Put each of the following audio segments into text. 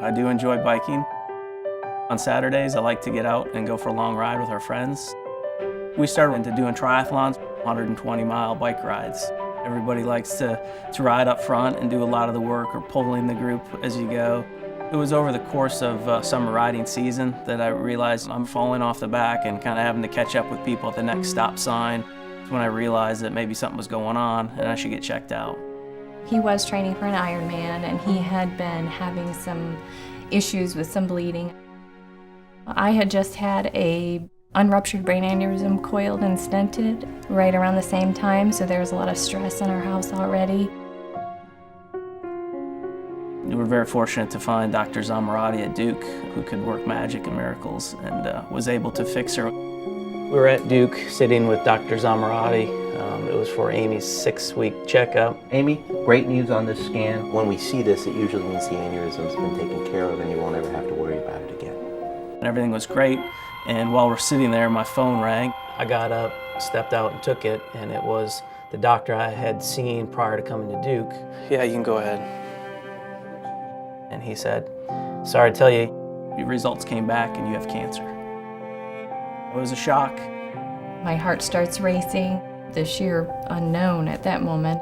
I do enjoy biking. On Saturdays, I like to get out and go for a long ride with our friends. We started into doing triathlons, 120-mile bike rides. Everybody likes to ride up front and do a lot of the work or pulling the group as you go. It was over the course of summer riding season that I realized I'm falling off the back and kind of having to catch up with people at the next stop sign. That's when I realized that maybe something was going on and I should get checked out. He was training for an Ironman and he had been having some issues with some bleeding. I had just had a unruptured brain aneurysm coiled and stented right around the same time, so there was a lot of stress in our house already. We were very fortunate to find Dr. Zamarati at Duke, who could work magic and miracles, and was able to fix her. We were at Duke sitting with Dr. Zamarati. It was for Amy's 6-week checkup. Amy, great news on this scan. When we see this, it usually means the aneurysm's been taken care of and you won't ever have to worry about it again. And everything was great, and while we're sitting there, my phone rang. I got up, stepped out and took it, and it was the doctor I had seen prior to coming to Duke. Yeah, you can go ahead. And he said, sorry to tell you, your results came back and you have cancer. It was a shock. My heart starts racing, the sheer unknown at that moment.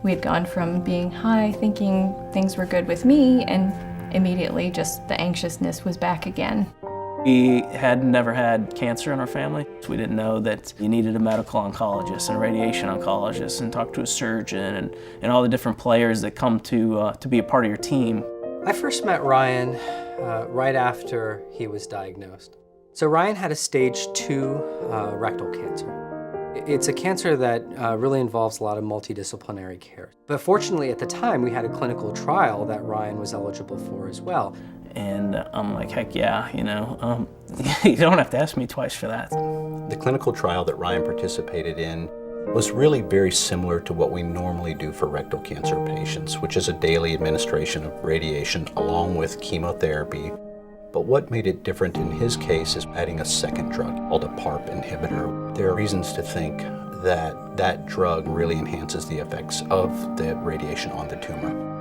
We had gone from being high, thinking things were good with me, and immediately just the anxiousness was back again. We had never had cancer in our family. We didn't know that you needed a medical oncologist and a radiation oncologist and talk to a surgeon and all the different players that come to be a part of your team. I first met Ryan right after he was diagnosed. So Ryan had a stage 2 rectal cancer. It's a cancer that really involves a lot of multidisciplinary care. But fortunately at the time we had a clinical trial that Ryan was eligible for as well. And I'm like, heck yeah, you know, you don't have to ask me twice for that. The clinical trial that Ryan participated in was really very similar to what we normally do for rectal cancer patients, which is a daily administration of radiation along with chemotherapy. But what made it different in his case is adding a second drug called a PARP inhibitor. There are reasons to think that that drug really enhances the effects of the radiation on the tumor.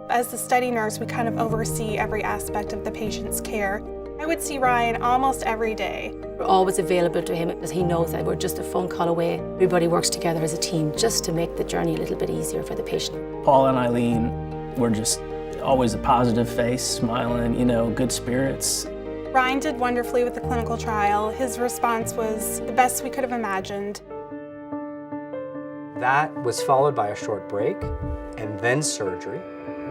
As the study nurse, we kind of oversee every aspect of the patient's care. I would see Ryan almost every day. We're always available to him because he knows that we're just a phone call away. Everybody works together as a team just to make the journey a little bit easier for the patient. Paul and Eileen were just always a positive face, smiling, you know, good spirits. Ryan did wonderfully with the clinical trial. His response was the best we could have imagined. That was followed by a short break and then surgery,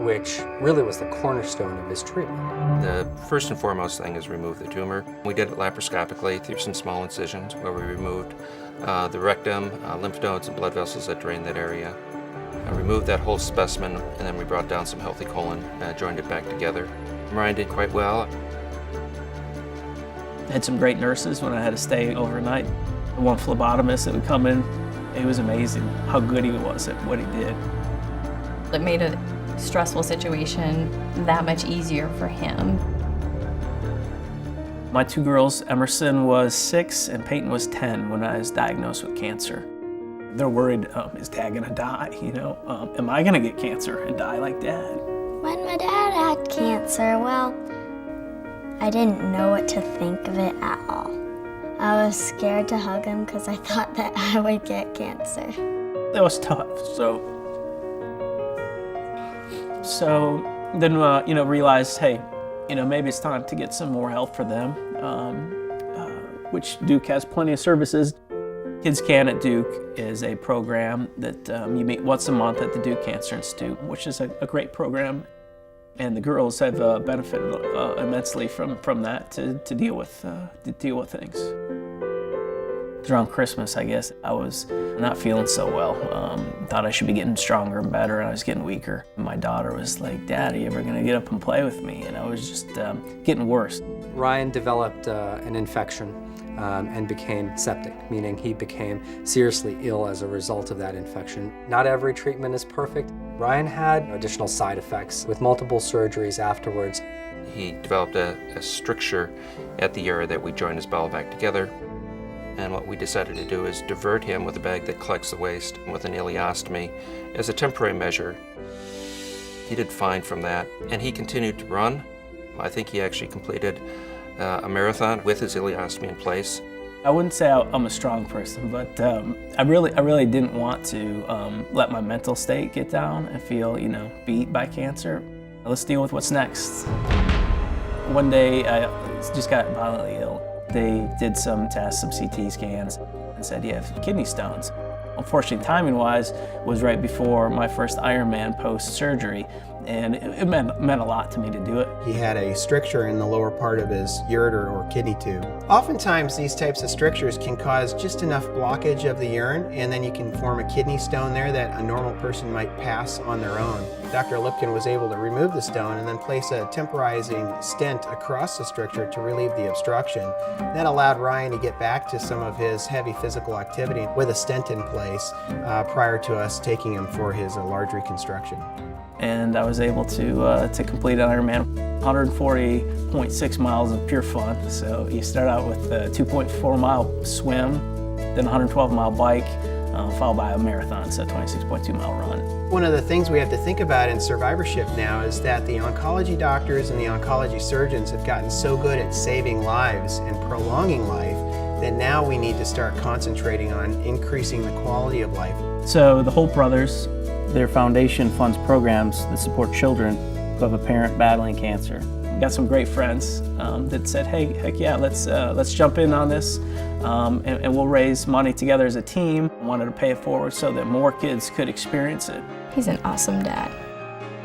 which really was the cornerstone of his treatment. The first and foremost thing is remove the tumor. We did it laparoscopically through some small incisions where we removed the rectum, lymph nodes, and blood vessels that drained that area. I removed that whole specimen, and then we brought down some healthy colon, joined it back together. Ryan did quite well. I had some great nurses when I had to stay overnight. One phlebotomist that would come in. It was amazing how good he was at what he did. It made a stressful situation that much easier for him. My 2 girls, Emerson was 6 and Peyton was 10 when I was diagnosed with cancer. They're worried, is Dad gonna die, you know? Am I gonna get cancer and die like Dad? When my dad had cancer, well, I didn't know what to think of it at all. I was scared to hug him because I thought that I would get cancer. That was tough, so then, you know, realized, hey, you know, maybe it's time to get some more help for them, which Duke has plenty of services. Kids Can at Duke is a program that you meet once a month at the Duke Cancer Institute, which is a great program. And the girls have benefited immensely from that to deal with things. It was around Christmas, I guess. I was not feeling so well. Thought I should be getting stronger and better, and I was getting weaker. My daughter was like, Dad, are you ever gonna get up and play with me? And I was just getting worse. Ryan developed an infection and became septic, meaning he became seriously ill as a result of that infection. Not every treatment is perfect. Ryan had additional side effects with multiple surgeries afterwards. He developed a stricture at the area that we joined his bowel back together. And what we decided to do is divert him with a bag that collects the waste with an ileostomy as a temporary measure. He did fine from that, and he continued to run. I think he actually completed a marathon with his ileostomy in place. I wouldn't say I'm a strong person, but I really didn't want to let my mental state get down and feel, beat by cancer. Let's deal with what's next. One day, I just got violently ill. They did some tests, some CT scans, and said, you have kidney stones. Unfortunately, timing-wise, was right before my first Ironman post-surgery, and it meant a lot to me to do it. He had a stricture in the lower part of his ureter or kidney tube. Oftentimes, these types of strictures can cause just enough blockage of the urine, and then you can form a kidney stone there that a normal person might pass on their own. Dr. Lipkin was able to remove the stone and then place a temporizing stent across the stricture to relieve the obstruction. That allowed Ryan to get back to some of his heavy physical activity with a stent in place prior to us taking him for his large reconstruction. And I was able to complete an Ironman, 140.6 miles of pure fun. So you start out with a 2.4 mile swim, then a 112 mile bike, followed by a marathon, so a 26.2 mile run. One of the things we have to think about in survivorship now is that the oncology doctors and the oncology surgeons have gotten so good at saving lives and prolonging life that now we need to start concentrating on increasing the quality of life. So the Holt brothers, their foundation funds programs that support children who have a parent battling cancer. We got some great friends that said, hey, heck yeah, let's jump in on this and we'll raise money together as a team. Wanted to pay it forward so that more kids could experience it. He's an awesome dad.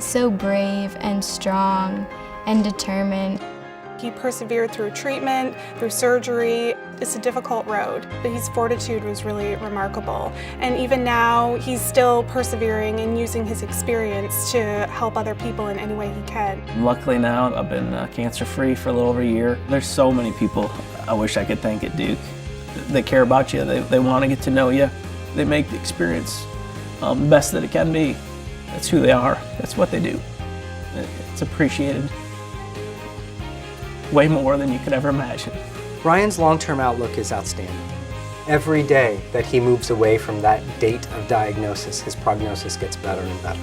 So brave and strong and determined. He persevered through treatment, through surgery. It's a difficult road, but his fortitude was really remarkable. And even now, he's still persevering and using his experience to help other people in any way he can. Luckily now, I've been cancer-free for a little over a year. There's so many people I wish I could thank at Duke. They care about you, they want to get to know you. They make the experience the best that it can be. That's who they are, that's what they do. It's appreciated way more than you could ever imagine. Ryan's long-term outlook is outstanding. Every day that he moves away from that date of diagnosis, his prognosis gets better and better.